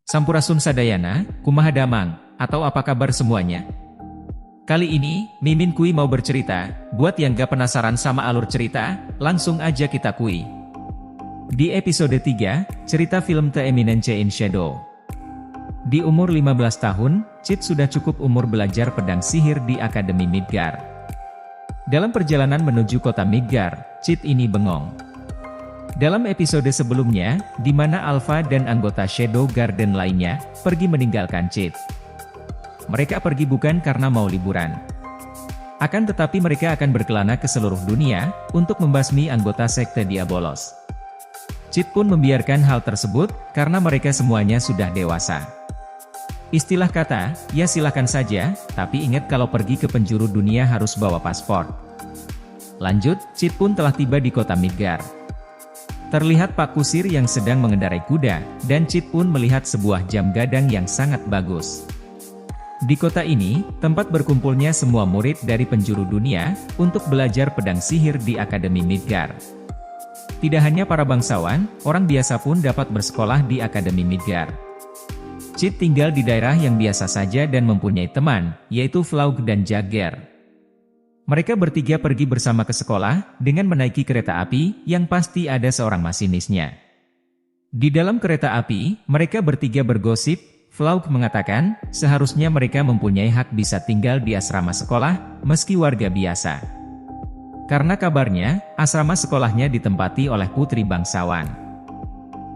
Sampurasun Sadayana, kumaha damang, atau apa kabar semuanya? Kali ini, Mimin Kui mau bercerita, buat yang gak penasaran sama alur cerita, langsung aja kita kui. Di episode 3, cerita film The Eminence in Shadow. Di umur 15 tahun, Chit sudah cukup umur belajar pedang sihir di Akademi Midgar. Dalam perjalanan menuju kota Midgar, Chit ini bengong. Dalam episode sebelumnya, di mana Alpha dan anggota Shadow Garden lainnya, pergi meninggalkan Chit. Mereka pergi bukan karena mau liburan. Akan tetapi mereka akan berkelana ke seluruh dunia, untuk membasmi anggota sekte Diabolos. Chit pun membiarkan hal tersebut, karena mereka semuanya sudah dewasa. Istilah kata, ya silakan saja, tapi ingat kalau pergi ke penjuru dunia harus bawa paspor. Lanjut, Chit pun telah tiba di kota Midgar. Terlihat Pak Kusir yang sedang mengendarai kuda, dan Chit pun melihat sebuah jam gadang yang sangat bagus. Di kota ini, tempat berkumpulnya semua murid dari penjuru dunia, untuk belajar pedang sihir di Akademi Midgar. Tidak hanya para bangsawan, orang biasa pun dapat bersekolah di Akademi Midgar. Chit tinggal di daerah yang biasa saja dan mempunyai teman, yaitu Flaug dan Jagger. Mereka bertiga pergi bersama ke sekolah, dengan menaiki kereta api, yang pasti ada seorang masinisnya. Di dalam kereta api, mereka bertiga bergosip. Flaug mengatakan, seharusnya mereka mempunyai hak bisa tinggal di asrama sekolah, meski warga biasa. Karena kabarnya, asrama sekolahnya ditempati oleh putri bangsawan.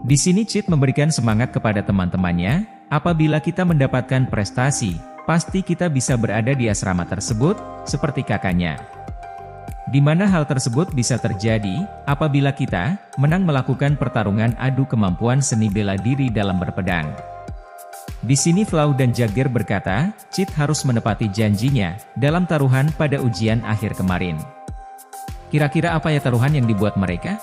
Di sini Chit memberikan semangat kepada teman-temannya, apabila kita mendapatkan prestasi, pasti kita bisa berada di asrama tersebut, seperti kakaknya. Di mana hal tersebut bisa terjadi, apabila kita menang melakukan pertarungan adu kemampuan seni bela diri dalam berpedang. Di sini Flaug dan Jagger berkata, Chit harus menepati janjinya, dalam taruhan pada ujian akhir kemarin. Kira-kira apa ya taruhan yang dibuat mereka?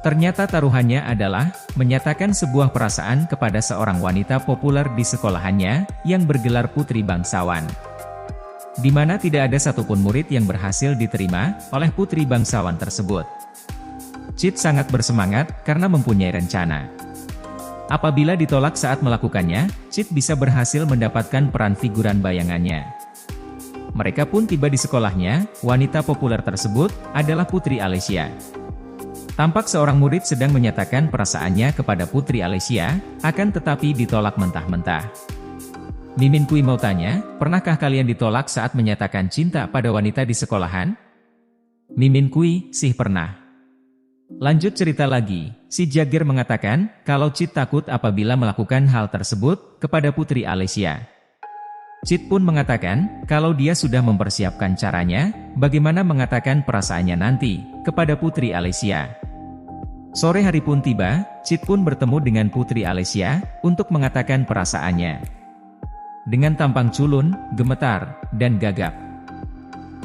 Ternyata taruhannya adalah, menyatakan sebuah perasaan kepada seorang wanita populer di sekolahannya, yang bergelar putri bangsawan. Di mana tidak ada satupun murid yang berhasil diterima, oleh putri bangsawan tersebut. Chit sangat bersemangat, karena mempunyai rencana. Apabila ditolak saat melakukannya, Chit bisa berhasil mendapatkan peran figuran bayangannya. Mereka pun tiba di sekolahnya, wanita populer tersebut, adalah Putri Alicia. Tampak seorang murid sedang menyatakan perasaannya kepada Putri Alicia, akan tetapi ditolak mentah-mentah. Mimin Kui mau tanya, pernahkah kalian ditolak saat menyatakan cinta pada wanita di sekolahan? Mimin Kui, sih pernah. Lanjut cerita lagi, si Jagger mengatakan, kalau Chit takut apabila melakukan hal tersebut, kepada Putri Alicia. Chit pun mengatakan, kalau dia sudah mempersiapkan caranya, bagaimana mengatakan perasaannya nanti, kepada Putri Alicia. Sore hari pun tiba, Chit pun bertemu dengan Putri Alicia, untuk mengatakan perasaannya. Dengan tampang culun, gemetar, dan gagap.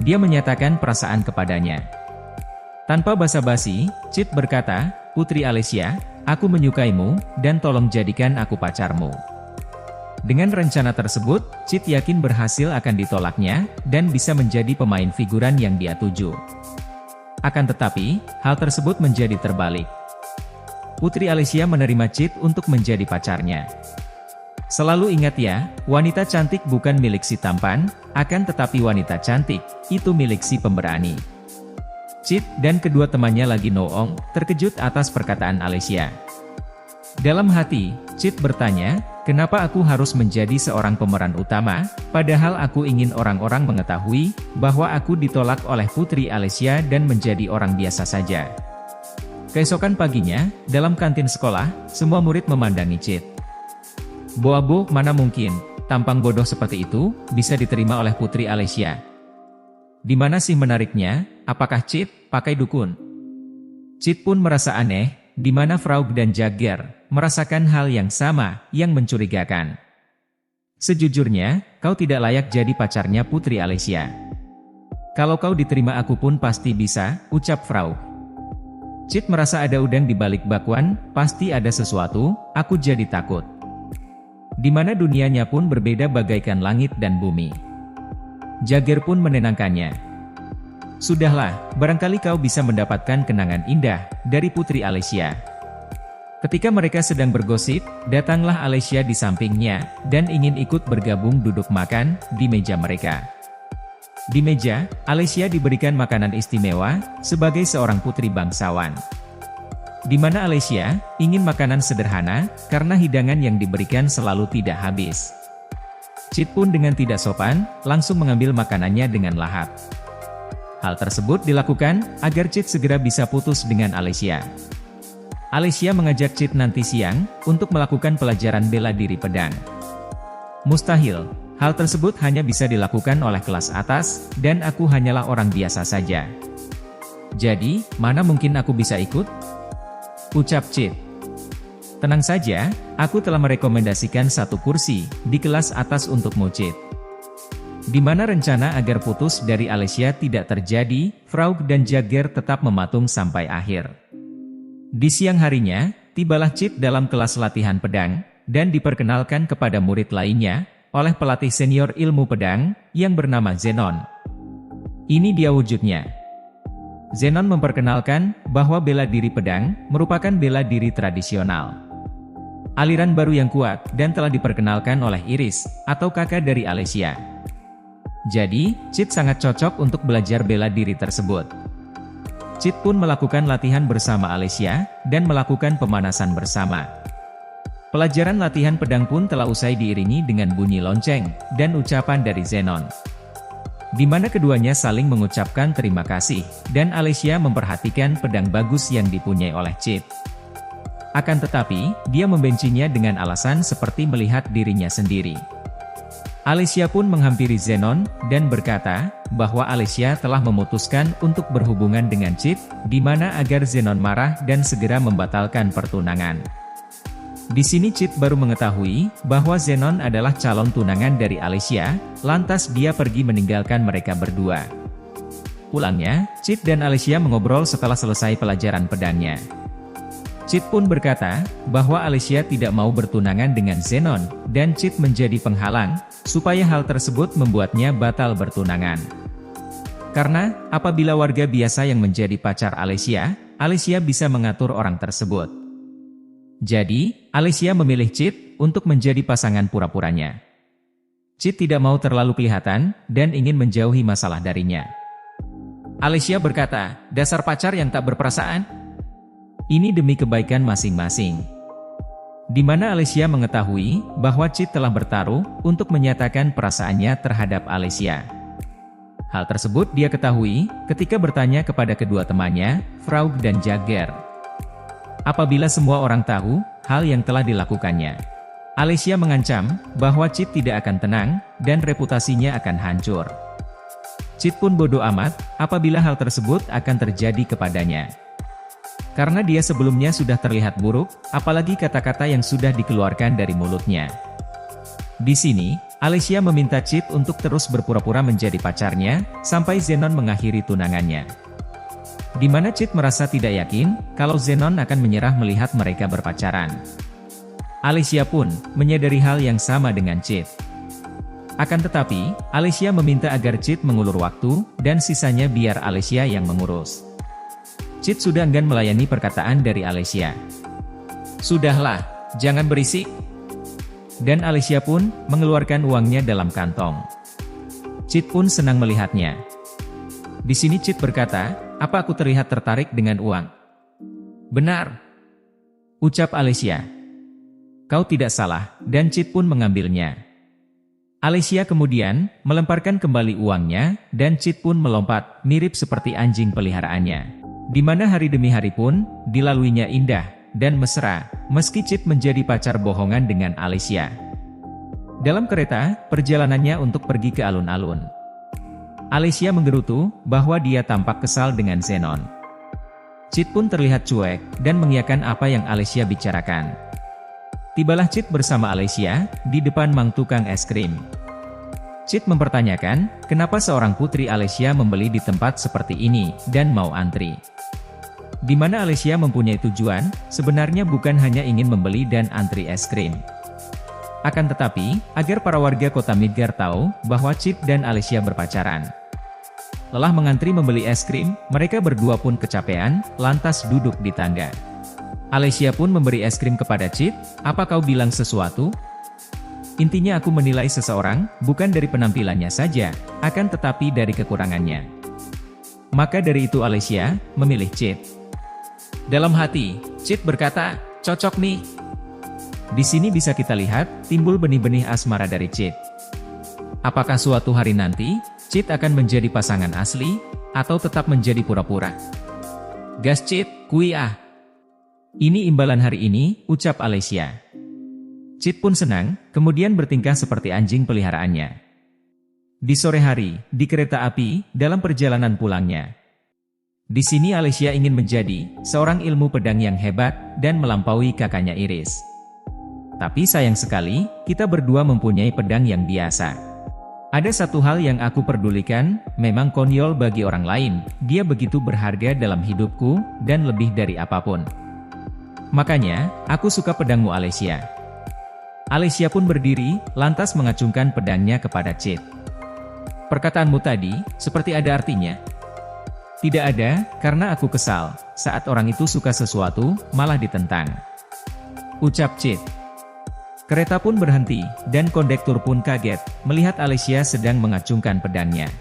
Dia menyatakan perasaan kepadanya. Tanpa basa-basi, Chit berkata, Putri Alicia, aku menyukaimu, dan tolong jadikan aku pacarmu. Dengan rencana tersebut, Chit yakin berhasil akan ditolaknya, dan bisa menjadi pemain figuran yang dia tuju. Akan tetapi, hal tersebut menjadi terbalik. Putri Alicia menerima Chit untuk menjadi pacarnya. Selalu ingat ya, wanita cantik bukan milik si tampan, akan tetapi wanita cantik, itu milik si pemberani. Chit dan kedua temannya lagi noong, terkejut atas perkataan Alicia. Dalam hati, Chit bertanya, kenapa aku harus menjadi seorang pemeran utama, padahal aku ingin orang-orang mengetahui, bahwa aku ditolak oleh Putri Alicia dan menjadi orang biasa saja. Keesokan paginya, dalam kantin sekolah, semua murid memandangi Chit. Boabo, mana mungkin, tampang bodoh seperti itu, bisa diterima oleh Putri Alicia. Di mana sih menariknya, apakah Chit pakai dukun? Chit pun merasa aneh, di mana Flaug dan Jagger merasakan hal yang sama, yang mencurigakan. Sejujurnya, kau tidak layak jadi pacarnya Putri Alicia. Kalau kau diterima aku pun pasti bisa, ucap Flaug. Chit merasa ada udang di balik bakwan, pasti ada sesuatu, aku jadi takut. di mana dunianya pun berbeda bagaikan langit dan bumi. Jagger pun menenangkannya. Sudahlah, barangkali kau bisa mendapatkan kenangan indah dari Putri Alicia. Ketika mereka sedang bergosip, datanglah Alicia di sampingnya, dan ingin ikut bergabung duduk makan di meja mereka. Di meja, Alicia diberikan makanan istimewa, sebagai seorang putri bangsawan. Di mana Alicia ingin makanan sederhana, karena hidangan yang diberikan selalu tidak habis. Chit pun dengan tidak sopan, langsung mengambil makanannya dengan lahap. Hal tersebut dilakukan, agar Chit segera bisa putus dengan Alicia. Alicia mengajak Chit nanti siang, untuk melakukan pelajaran bela diri pedang. Mustahil, hal tersebut hanya bisa dilakukan oleh kelas atas, dan aku hanyalah orang biasa saja. Jadi, mana mungkin aku bisa ikut? Ucap Chit. Tenang saja, aku telah merekomendasikan satu kursi di kelas atas untukmu Chit. Di mana rencana agar putus dari Alicia tidak terjadi, Frog dan Jagger tetap mematung sampai akhir. Di siang harinya, tibalah Chit dalam kelas latihan pedang, dan diperkenalkan kepada murid lainnya, oleh pelatih senior ilmu pedang, yang bernama Zenon. Ini dia wujudnya. Zenon memperkenalkan bahwa bela diri pedang merupakan bela diri tradisional. Aliran baru yang kuat dan telah diperkenalkan oleh Iris, atau kakak dari Alicia. Jadi, Chit sangat cocok untuk belajar bela diri tersebut. Chit pun melakukan latihan bersama Alicia, dan melakukan pemanasan bersama. Pelajaran latihan pedang pun telah usai diiringi dengan bunyi lonceng, dan ucapan dari Zenon. Di mana keduanya saling mengucapkan terima kasih, dan Alicia memperhatikan pedang bagus yang dipunyai oleh Chit. Akan tetapi, dia membencinya dengan alasan seperti melihat dirinya sendiri. Alicia pun menghampiri Zenon, dan berkata, bahwa Alicia telah memutuskan untuk berhubungan dengan Chit, di mana agar Zenon marah dan segera membatalkan pertunangan. Di sini Chit baru mengetahui bahwa Zenon adalah calon tunangan dari Alicia, lantas dia pergi meninggalkan mereka berdua. Pulangnya, Chit dan Alicia mengobrol setelah selesai pelajaran pedangnya. Chit pun berkata bahwa Alicia tidak mau bertunangan dengan Zenon, dan Chit menjadi penghalang, supaya hal tersebut membuatnya batal bertunangan. Karena, apabila warga biasa yang menjadi pacar Alicia, Alicia bisa mengatur orang tersebut. Jadi, Alicia memilih Chit untuk menjadi pasangan pura-puranya. Chit tidak mau terlalu kelihatan, dan ingin menjauhi masalah darinya. Alicia berkata, dasar pacar yang tak berperasaan. Ini demi kebaikan masing-masing. Di mana Alicia mengetahui bahwa Chit telah bertaruh untuk menyatakan perasaannya terhadap Alicia. Hal tersebut dia ketahui ketika bertanya kepada kedua temannya, Frog dan Jagger. Apabila semua orang tahu hal yang telah dilakukannya, Alicia mengancam bahwa Chit tidak akan tenang dan reputasinya akan hancur. Chit pun bodoh amat apabila hal tersebut akan terjadi kepadanya. Karena dia sebelumnya sudah terlihat buruk, apalagi kata-kata yang sudah dikeluarkan dari mulutnya. Di sini, Alicia meminta Chit untuk terus berpura-pura menjadi pacarnya, sampai Zenon mengakhiri tunangannya. Di mana Chit merasa tidak yakin kalau Zenon akan menyerah melihat mereka berpacaran. Alicia pun menyadari hal yang sama dengan Chit. Akan tetapi, Alicia meminta agar Chit mengulur waktu, dan sisanya biar Alicia yang mengurus. Chit sudah enggan melayani perkataan dari Alicia. Sudahlah, jangan berisik. Dan Alicia pun mengeluarkan uangnya dalam kantong. Chit pun senang melihatnya. Di sini Chit berkata, apa aku terlihat tertarik dengan uang? Benar, ucap Alicia. Kau tidak salah, dan Chit pun mengambilnya. Alicia kemudian melemparkan kembali uangnya, dan Chit pun melompat, mirip seperti anjing peliharaannya. Di mana hari demi hari pun, dilaluinya indah dan mesra, meski Chit menjadi pacar bohongan dengan Alicia. Dalam kereta, perjalanannya untuk pergi ke alun-alun. Alicia menggerutu bahwa dia tampak kesal dengan Zenon. Chit pun terlihat cuek dan mengiyakan apa yang Alicia bicarakan. Tibalah Chit bersama Alicia di depan mang tukang es krim. Chit mempertanyakan kenapa seorang putri Alicia membeli di tempat seperti ini dan mau antri. Di mana Alicia mempunyai tujuan, sebenarnya bukan hanya ingin membeli dan antri es krim. Akan tetapi, agar para warga kota Midgar tahu bahwa Chit dan Alicia berpacaran. Lelah mengantri membeli es krim, mereka berdua pun kecapean, lantas duduk di tangga. Alicia pun memberi es krim kepada Chit. "Apa kau bilang sesuatu?" "Intinya aku menilai seseorang, bukan dari penampilannya saja, akan tetapi dari kekurangannya." Maka dari itu Alicia memilih Chit. Dalam hati, Chit berkata, "Cocok nih." Di sini bisa kita lihat, timbul benih-benih asmara dari Chit. Apakah suatu hari nanti, Chit akan menjadi pasangan asli, atau tetap menjadi pura-pura? "Gas Chit, kui ah." "Ini imbalan hari ini," ucap Alicia. Chit pun senang, kemudian bertingkah seperti anjing peliharaannya. Di sore hari, di kereta api, dalam perjalanan pulangnya. Di sini Alicia ingin menjadi seorang ilmu pedang yang hebat, dan melampaui kakaknya Iris. Tapi sayang sekali, kita berdua mempunyai pedang yang biasa. Ada satu hal yang aku pedulikan, memang konyol bagi orang lain, dia begitu berharga dalam hidupku, dan lebih dari apapun. Makanya, aku suka pedangmu Alicia. Alicia pun berdiri, lantas mengacungkan pedangnya kepada Chit. "Perkataanmu tadi, seperti ada artinya." "Tidak ada, karena aku kesal, saat orang itu suka sesuatu, malah ditentang," ucap Chit. Kereta pun berhenti, dan kondektur pun kaget, melihat Alicia sedang mengacungkan pedangnya.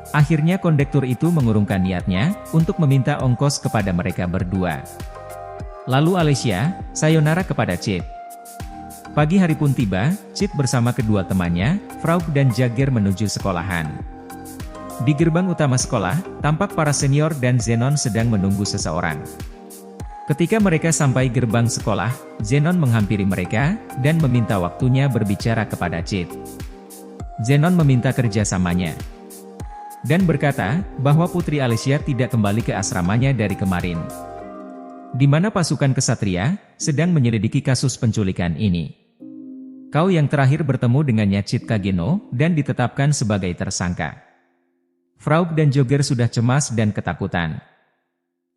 Akhirnya kondektur itu mengurungkan niatnya, untuk meminta ongkos kepada mereka berdua. Lalu Alicia, sayonara kepada Chit. Pagi hari pun tiba, Chit bersama kedua temannya, Frog dan Jagger menuju sekolahan. Di gerbang utama sekolah, tampak para senior dan Zenon sedang menunggu seseorang. Ketika mereka sampai gerbang sekolah, Zenon menghampiri mereka, dan meminta waktunya berbicara kepada Chit. Zenon meminta kerjasamanya, dan berkata, bahwa Putri Alicia tidak kembali ke asramanya dari kemarin, di mana pasukan kesatria, sedang menyelidiki kasus penculikan ini. Kau yang terakhir bertemu dengannya Chit Kageno, dan ditetapkan sebagai tersangka. Frog dan Jogger sudah cemas dan ketakutan.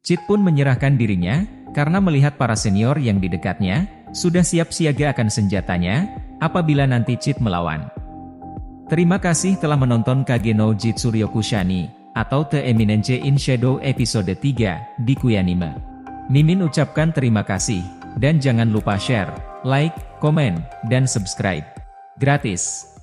Chit pun menyerahkan dirinya, karena melihat para senior yang di dekatnya, sudah siap siaga akan senjatanya, apabila nanti Chit melawan. Terima kasih telah menonton Kageno Jitsuryoku Shani, atau The Eminence in Shadow episode 3, di Kuyanime. Mimin ucapkan terima kasih, dan jangan lupa share, like, komen, dan subscribe. Gratis.